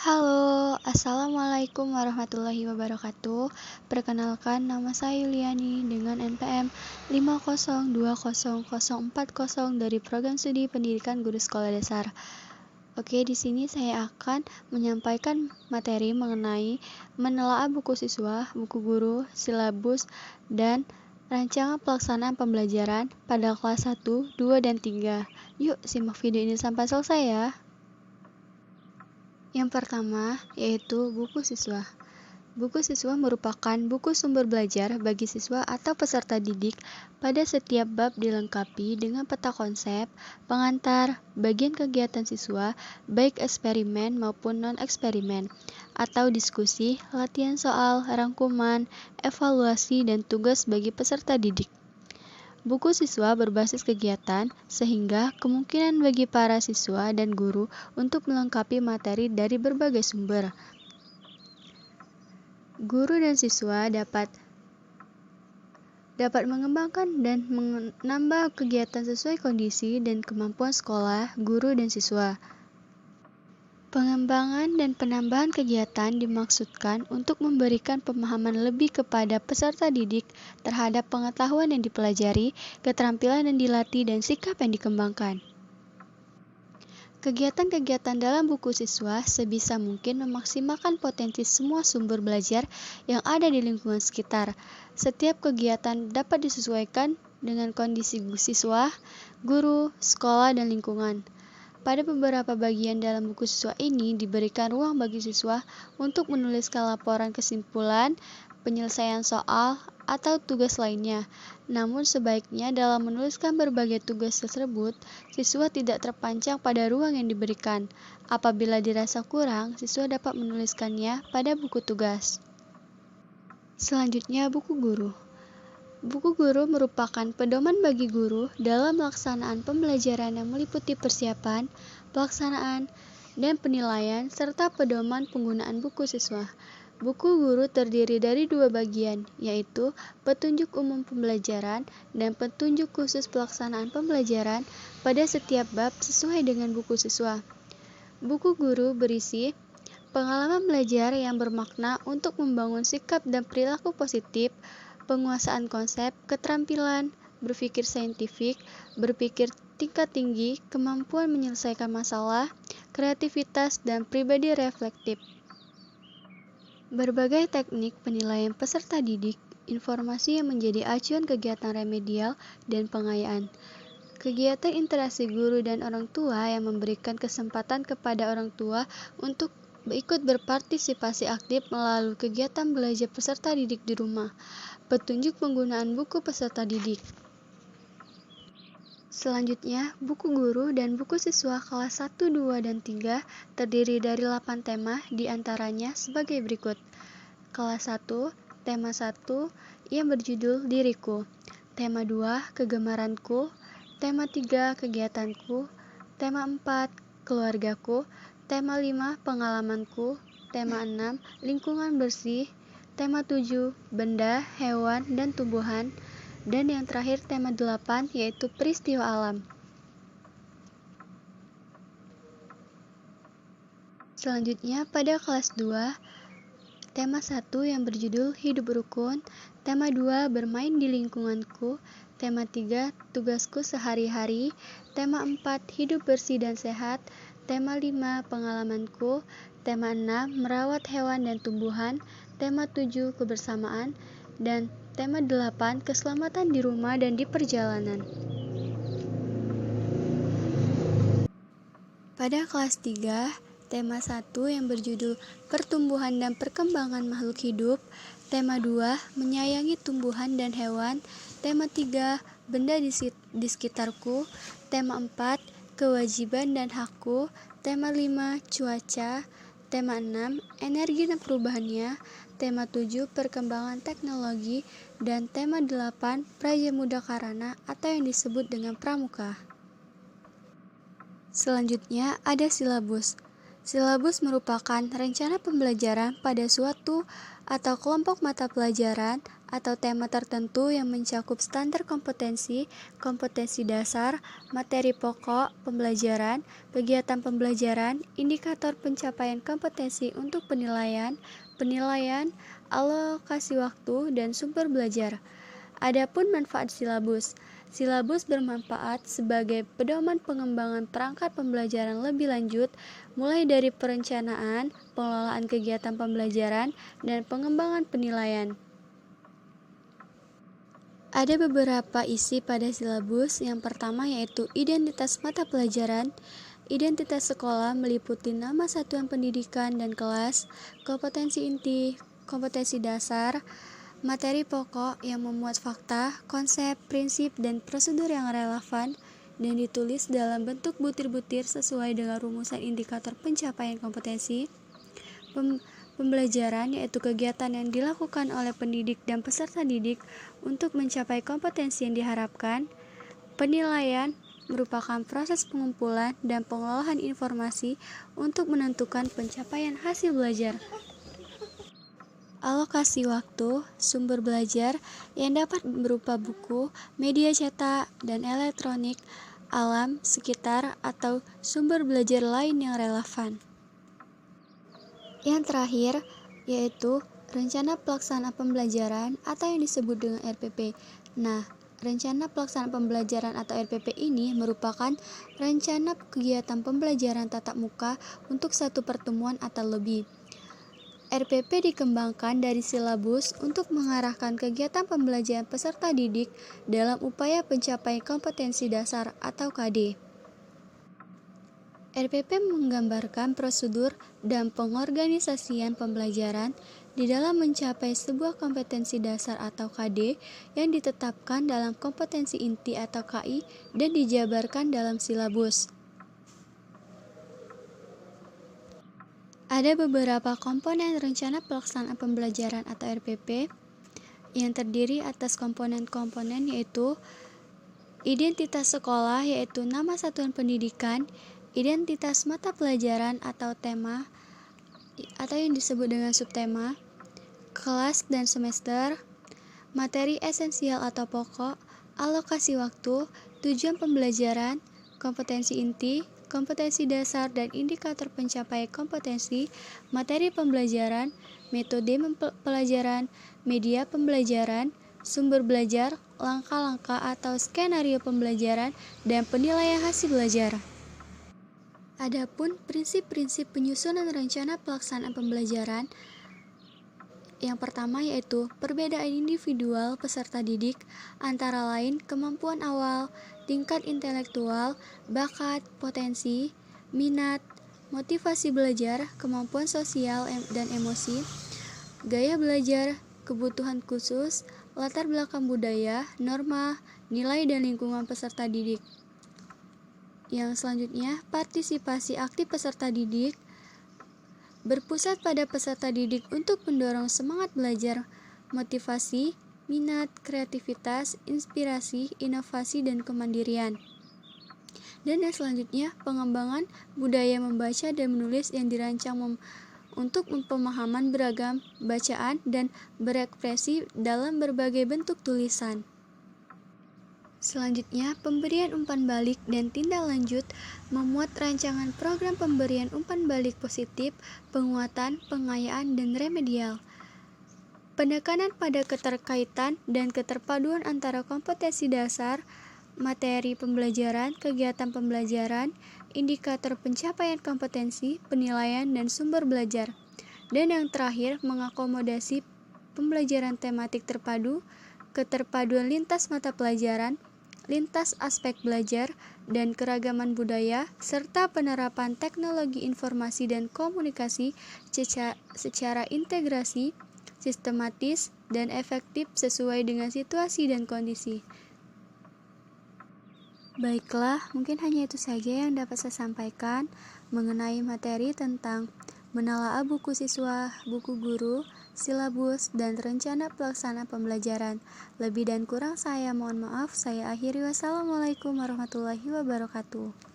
Halo, Assalamualaikum warahmatullahi wabarakatuh. Perkenalkan, nama saya Yuliani dengan NPM 5020040 dari Program Studi Pendidikan Guru Sekolah Dasar. Oke, di sini saya akan menyampaikan materi mengenai menelaah buku siswa, buku guru, silabus, dan rancangan pelaksanaan pembelajaran pada kelas 1, 2, dan 3. Yuk, simak video ini sampai selesai ya. Yang pertama, yaitu buku siswa. Buku siswa merupakan buku sumber belajar bagi siswa atau peserta didik. Pada setiap bab dilengkapi dengan peta konsep, pengantar, bagian kegiatan siswa, baik eksperimen maupun non-eksperimen, atau diskusi, latihan soal, rangkuman, evaluasi, dan tugas bagi peserta didik. Buku siswa berbasis kegiatan, sehingga kemungkinan bagi para siswa dan guru untuk melengkapi materi dari berbagai sumber. Guru dan siswa dapat mengembangkan dan menambah kegiatan sesuai kondisi dan kemampuan sekolah, guru, dan siswa. Pengembangan dan penambahan kegiatan dimaksudkan untuk memberikan pemahaman lebih kepada peserta didik terhadap pengetahuan yang dipelajari, keterampilan yang dilatih, dan sikap yang dikembangkan. Kegiatan-kegiatan dalam buku siswa sebisa mungkin memaksimalkan potensi semua sumber belajar yang ada di lingkungan sekitar. Setiap kegiatan dapat disesuaikan dengan kondisi siswa, guru, sekolah, dan lingkungan. Pada beberapa bagian dalam buku siswa ini diberikan ruang bagi siswa untuk menuliskan laporan kesimpulan, penyelesaian soal, atau tugas lainnya. Namun sebaiknya dalam menuliskan berbagai tugas tersebut, siswa tidak terpancang pada ruang yang diberikan. Apabila dirasa kurang, siswa dapat menuliskannya pada buku tugas. Selanjutnya, buku guru. Buku guru merupakan pedoman bagi guru dalam pelaksanaan pembelajaran yang meliputi persiapan, pelaksanaan, dan penilaian, serta pedoman penggunaan buku siswa. Buku guru terdiri dari dua bagian, yaitu petunjuk umum pembelajaran dan petunjuk khusus pelaksanaan pembelajaran pada setiap bab sesuai dengan buku siswa. Buku guru berisi pengalaman belajar yang bermakna untuk membangun sikap dan perilaku positif, penguasaan konsep, keterampilan, berpikir saintifik, berpikir tingkat tinggi, kemampuan menyelesaikan masalah, kreativitas, dan pribadi reflektif. Berbagai teknik penilaian peserta didik, informasi yang menjadi acuan kegiatan remedial, dan pengayaan. Kegiatan interaksi guru dan orang tua yang memberikan kesempatan kepada orang tua untuk ikut berpartisipasi aktif melalui kegiatan belajar peserta didik di rumah. Petunjuk penggunaan buku peserta didik. Selanjutnya, buku guru dan buku siswa kelas 1, 2, dan 3 terdiri dari 8 tema, diantaranya sebagai berikut. Kelas 1, tema 1 yang berjudul Diriku. Tema 2, Kegemaranku. Tema 3, Kegiatanku. Tema 4, Keluargaku. Tema 5, Pengalamanku. Tema 6, Lingkungan bersih. Tema 7, Benda, Hewan, dan Tumbuhan. Dan yang terakhir tema 8 yaitu Peristiwa Alam. Selanjutnya pada kelas 2, tema 1 yang berjudul Hidup Rukun. Tema 2, Bermain di Lingkunganku. Tema 3, Tugasku Sehari-hari. Tema 4, Hidup Bersih dan Sehat. Tema 5, Pengalamanku. Tema 6, Merawat Hewan dan Tumbuhan. Tema 7, Kebersamaan. Dan tema 8, Keselamatan di Rumah dan di Perjalanan. Pada kelas 3, tema 1 yang berjudul Pertumbuhan dan Perkembangan Makhluk Hidup. Tema 2, Menyayangi Tumbuhan dan Hewan. Tema 3, Benda di Sekitarku. Tema 4, Kewajiban dan Hakku. Tema 5, Cuaca. Tema 6, Energi dan Perubahannya. Tema 7, Perkembangan Teknologi. Dan tema 8, Prajamuda Karana atau yang disebut dengan Pramuka. Selanjutnya ada silabus. Silabus merupakan rencana pembelajaran pada suatu atau kelompok mata pelajaran atau tema tertentu yang mencakup standar kompetensi, kompetensi dasar, materi pokok pembelajaran, kegiatan pembelajaran, indikator pencapaian kompetensi untuk penilaian, alokasi waktu, dan sumber belajar. Adapun manfaat silabus. Silabus bermanfaat sebagai pedoman pengembangan perangkat pembelajaran lebih lanjut, mulai dari perencanaan, pengelolaan kegiatan pembelajaran, dan pengembangan penilaian. Ada beberapa isi pada silabus. Yang pertama yaitu identitas mata pelajaran. Identitas sekolah meliputi nama satuan pendidikan dan kelas, kompetensi inti, kompetensi dasar, materi pokok yang memuat fakta, konsep, prinsip, dan prosedur yang relevan dan ditulis dalam bentuk butir-butir sesuai dengan rumusan indikator pencapaian kompetensi. Pembelajaran yaitu kegiatan yang dilakukan oleh pendidik dan peserta didik untuk mencapai kompetensi yang diharapkan. Penilaian merupakan proses pengumpulan dan pengolahan informasi untuk menentukan pencapaian hasil belajar. Alokasi waktu, sumber belajar yang dapat berupa buku, media cetak, dan elektronik, alam, sekitar, atau sumber belajar lain yang relevan. Yang terakhir, yaitu rencana pelaksanaan pembelajaran atau yang disebut dengan RPP. Nah, rencana pelaksanaan pembelajaran atau RPP ini merupakan rencana kegiatan pembelajaran tatap muka untuk satu pertemuan atau lebih. RPP dikembangkan dari silabus untuk mengarahkan kegiatan pembelajaran peserta didik dalam upaya pencapaian kompetensi dasar atau KD. RPP menggambarkan prosedur dan pengorganisasian pembelajaran di dalam mencapai sebuah kompetensi dasar atau KD yang ditetapkan dalam kompetensi inti atau KI dan dijabarkan dalam silabus. Ada beberapa komponen rencana pelaksanaan pembelajaran atau RPP yang terdiri atas komponen-komponen yaitu identitas sekolah yaitu nama satuan pendidikan, identitas mata pelajaran atau tema atau yang disebut dengan subtema, kelas dan semester, materi esensial atau pokok, alokasi waktu, tujuan pembelajaran, kompetensi inti, kompetensi dasar dan indikator pencapaian kompetensi, materi pembelajaran, metode pelajaran, media pembelajaran, sumber belajar, langkah-langkah atau skenario pembelajaran, dan penilaian hasil belajar. Adapun prinsip-prinsip penyusunan rencana pelaksanaan pembelajaran, yang pertama yaitu perbedaan individual peserta didik, antara lain kemampuan awal, tingkat intelektual, bakat, potensi, minat, motivasi belajar, kemampuan sosial dan emosi, gaya belajar, kebutuhan khusus, latar belakang budaya, norma, nilai dan lingkungan peserta didik. Yang selanjutnya, partisipasi aktif peserta didik berpusat pada peserta didik untuk mendorong semangat belajar, motivasi, minat, kreativitas, inspirasi, inovasi, dan kemandirian. Dan yang selanjutnya, pengembangan budaya membaca dan menulis yang dirancang untuk pemahaman beragam bacaan dan berekspresi dalam berbagai bentuk tulisan. Selanjutnya, pemberian umpan balik dan tindak lanjut memuat rancangan program pemberian umpan balik positif, penguatan, pengayaan, dan remedial. Penekanan pada keterkaitan dan keterpaduan antara kompetensi dasar, materi pembelajaran, kegiatan pembelajaran, indikator pencapaian kompetensi, penilaian, dan sumber belajar. Dan yang terakhir, mengakomodasi pembelajaran tematik terpadu, keterpaduan lintas mata pelajaran, lintas aspek belajar, dan keragaman budaya, serta penerapan teknologi informasi dan komunikasi secara integrasi, sistematis, dan efektif sesuai dengan situasi dan kondisi. Baiklah, mungkin hanya itu saja yang dapat saya sampaikan mengenai materi tentang menelaah buku siswa, buku guru, silabus, dan rencana pelaksanaan pembelajaran. Lebih dan kurang saya mohon maaf. Saya akhiri. Wassalamualaikum warahmatullahi wabarakatuh.